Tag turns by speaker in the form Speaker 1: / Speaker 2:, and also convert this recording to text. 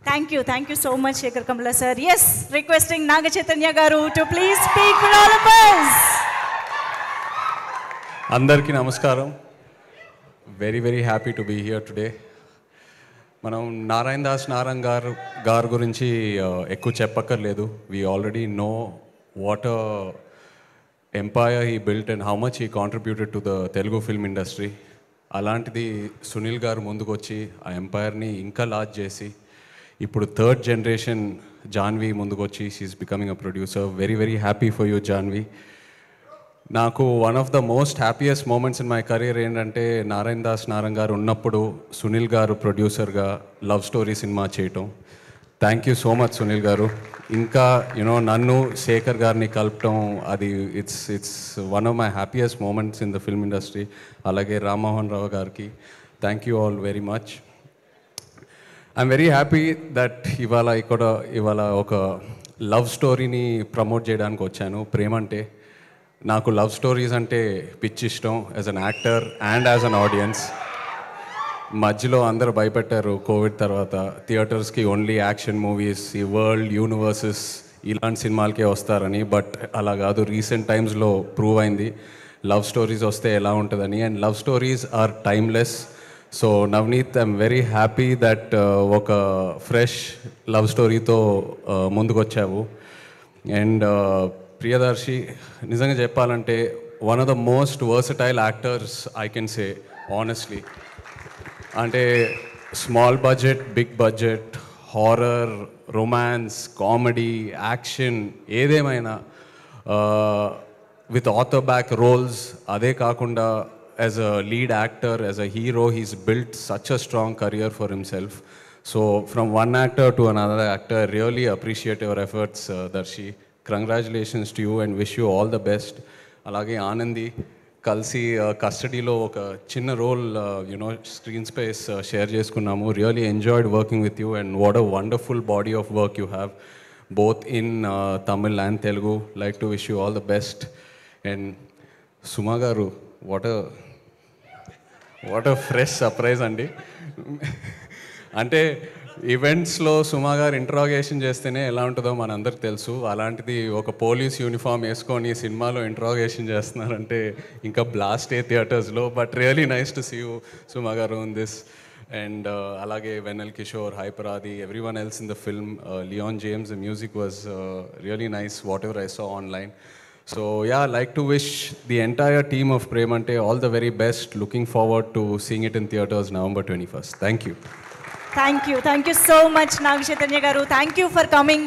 Speaker 1: Thank you so much, Shekhar Kamla sir. Yes, requesting Naga Chaitanya garu to please speak for all of us.
Speaker 2: Andarki namaskaram. Very happy to be here today. మనం నారాయణ దాస్ నారాయణ్ గారు గురించి ఎక్కువ చెప్పక్కర్లేదు. We already know what a empire he built and how much he contributed to the Telugu film industry. అలాంటిది సునీల్ గారు ముందుకు వచ్చి ఆ ఎంపైర్ని ఇంకా లార్జ్ చేసి ఇప్పుడు థర్డ్ జనరేషన్ జాన్వి ముందుకు వచ్చి she's becoming a producer. Very happy for you Janhvi. నాకు one of the most happiest moments in my career ఏంటంటే నారాయణ దాస్ నారాయణ్ గారు ఉన్నప్పుడు సునీల్ గారు ప్రొడ్యూసర్గా లవ్ స్టోరీ సినిమా చేయటం. Thank you so much Sunil garu. ఇంకా నన్ను శేఖర్ గారిని కలపటం అది it's one of my happiest moments in the film industry. అలాగే రామ్మోహన్ రావు గారికి thank you all very much. I'm very happy that ఇవాళ ఒక లవ్ స్టోరీని ప్రమోట్ చేయడానికి వచ్చాను. ప్రేమంటే నాకు లవ్ స్టోరీస్ అంటే పిచ్చి ఇష్టం as an actor and as an audience. మధ్యలో అందరూ భయపెట్టారు కోవిడ్ తర్వాత థియేటర్స్కి ఓన్లీ యాక్షన్ మూవీస్, ఈ వరల్డ్ యూనివర్సెస్ ఇలాంటి సినిమాలకే వస్తారని. బట్ అలా కాదు, రీసెంట్ టైమ్స్లో ప్రూవ్ అయింది లవ్ స్టోరీస్ వస్తే ఎలా ఉంటుందని. And love stories are timeless. So Navneet, I'm very happy that ఒక ఫ్రెష్ లవ్ స్టోరీతో ముందుకొచ్చావు. అండ్ ప్రియదర్శి, నిజంగా చెప్పాలంటే one of the most versatile actors I can say honestly. అంటే small budget, big budget, horror, romance, comedy, action ఏదేమైనా with author back roles. అదే కాకుండా as a lead actor, as a hero, he's built such a strong career for himself. So from one actor to another actor, really appreciate your efforts Darshi. Congratulations to you and wish you all the best. అలాగే ఆనంది, కలిసి కస్టడీలో ఒక చిన్న role screen space share చేసుకున్నాము. Really enjoyed working with you and what a wonderful body of work you have both in Tamil and Telugu. Like to wish you all the best. And Suma garu, what a fresh surprise అండి. అంటే ఈవెంట్స్లో సుమా గారు interrogation చేస్తేనే ఎలా ఉంటుందో మనందరికి తెలుసు. అలాంటిది ఒక పోలీస్ యూనిఫామ్ వేసుకొని సినిమాలో ఇంట్రాగేషన్ చేస్తున్నారంటే ఇంకా బ్లాస్ట్ థియేటర్స్లో. But really nice to see you సుమా గారు ఇన్ దిస్. అండ్ అలాగే Vennela Kishore, Hyper Aadi, everyone else in the film, Lyon James, the music was really nice what ever I saw online. So yeah, like to wish the entire team of Premante all the very best. Looking forward to seeing it in theaters November 21st. Thank you.
Speaker 1: Thank you so much, Naga Chaitanya garu. Thank you for coming.